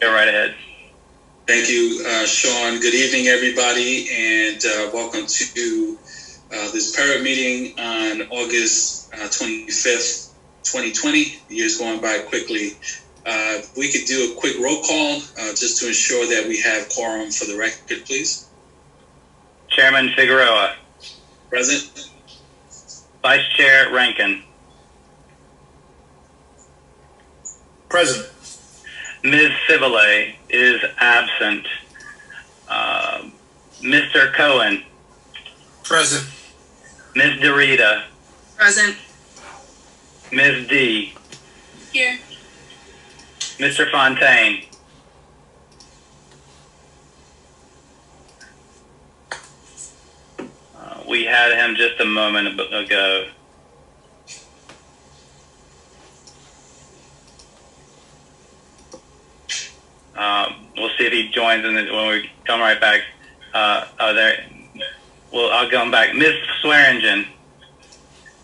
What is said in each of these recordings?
Go right ahead. Thank you, Sean. Good evening, everybody, and welcome to this PERA meeting on August 25th, 2020. The year's going by quickly. We could do a quick roll call just to ensure that we have quorum for the record, please. Chairman Figueroa. Present. Vice Chair Rankin. Present. Ms. Civilay is absent. Mr. Cohen. Present. Ms. Rita. Present. Ms. D. Here. Mr. Fontaine. We had him just a moment ago. We'll see if he joins when we come right back. There. Well, I'll come back. Ms. Swearingen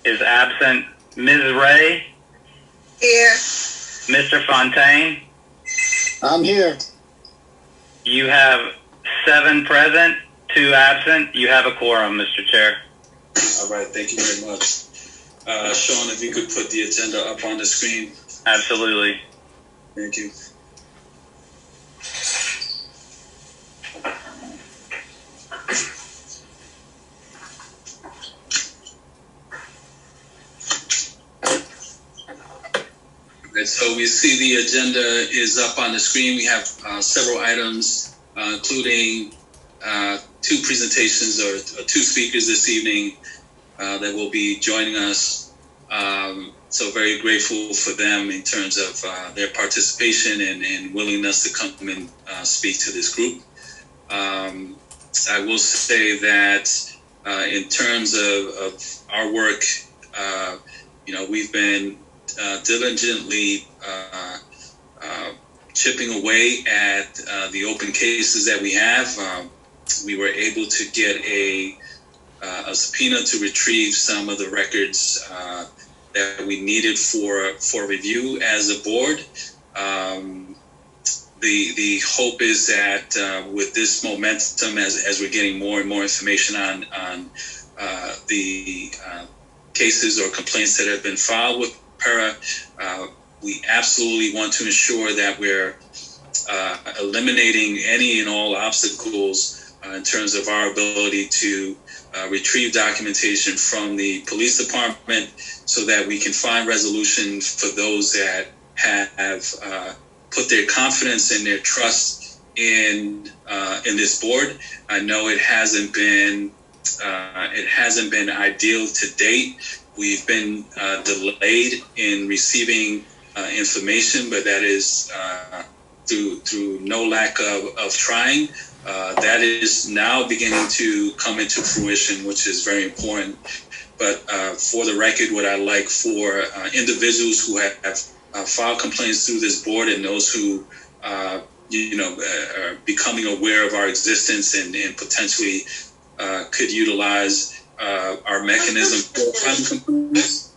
is absent. Ms. Ray. Here. Mr. Fontaine. I'm here. You have 7 present, 2 absent. You have a quorum, Mr. Chair. All right, thank you very much. Sean, if you could put the agenda up on the screen. Absolutely. Thank you. So we see the agenda is up on the screen. We have several items, including 2 presentations or 2 speakers this evening that will be joining us. So very grateful for them in terms of their participation and willingness to come and speak to this group. I will say that in terms of our work, we've been diligently chipping away at the open cases that we have. We were able to get a subpoena to retrieve some of the records that we needed for review as a board. The hope is that with this momentum, as we're getting more and more information on the cases or complaints that have been filed with PERA, we absolutely want to ensure that we're eliminating any and all obstacles in terms of our ability to retrieve documentation from the police department so that we can find resolution for those that have put their confidence and their trust in this board. I know it hasn't been ideal to date. We've been delayed in receiving information, but that is through no lack of trying. That is now beginning to come into fruition, which is very important. But for the record, what I like for individuals who have filed complaints through this board and those who are becoming aware of our existence and potentially could utilize our mechanism for filing complaints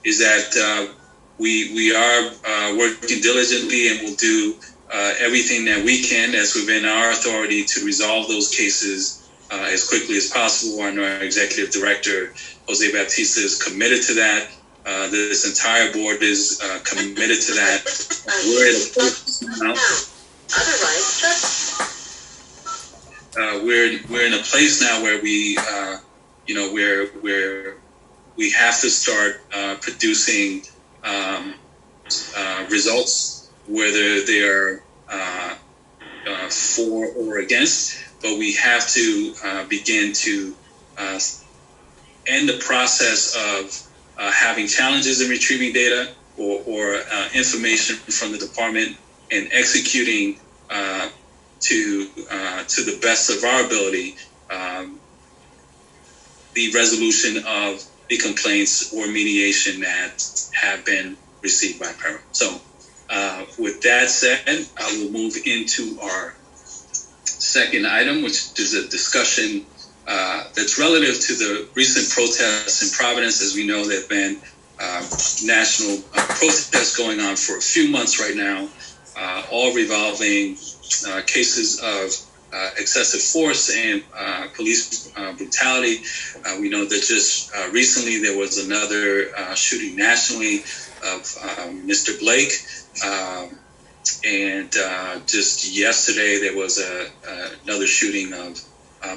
is that we are working diligently and will do everything that we can that's within our authority to resolve those cases as quickly as possible. Our executive director, Jose Batista, is committed to that. This entire board is committed to that. We're at a place now. We're in a place now where we, where we have to start producing results, whether they're for or against. But we have to begin to end the process of having challenges in retrieving data or information from the department and executing to the best of our ability the resolution of the complaints or mediation that have been received by PERA. So with that said, I will move into our second item, which is a discussion that's relative to the recent protests in Providence. As we know, there have been national protests going on for a few months right now, all revolving cases of excessive force and police brutality. We know that just recently there was another shooting nationally of Mr. Blake. And just yesterday there was another shooting of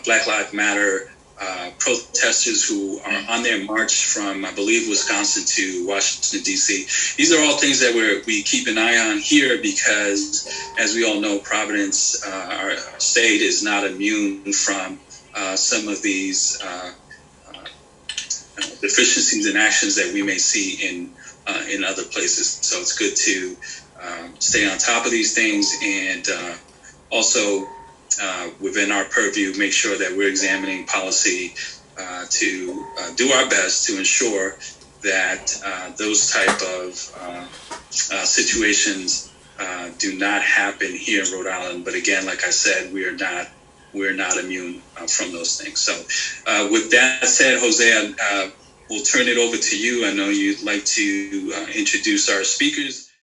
Black Lives Matter protesters who are on their march from, I believe, Wisconsin to Washington, D.C. These are all things that we keep an eye on here because, as we all know, Providence, our state, is not immune from some of these deficiencies and actions that we may see in other places. So it's good to stay on top of these things and also within our purview, make sure that we're examining policy to do our best to ensure that those type of situations do not happen here in Rhode Island. But again, like I said, we're not immune from those things. So with that said, Jose, we'll turn it over to you. I know you'd like to introduce our speakers.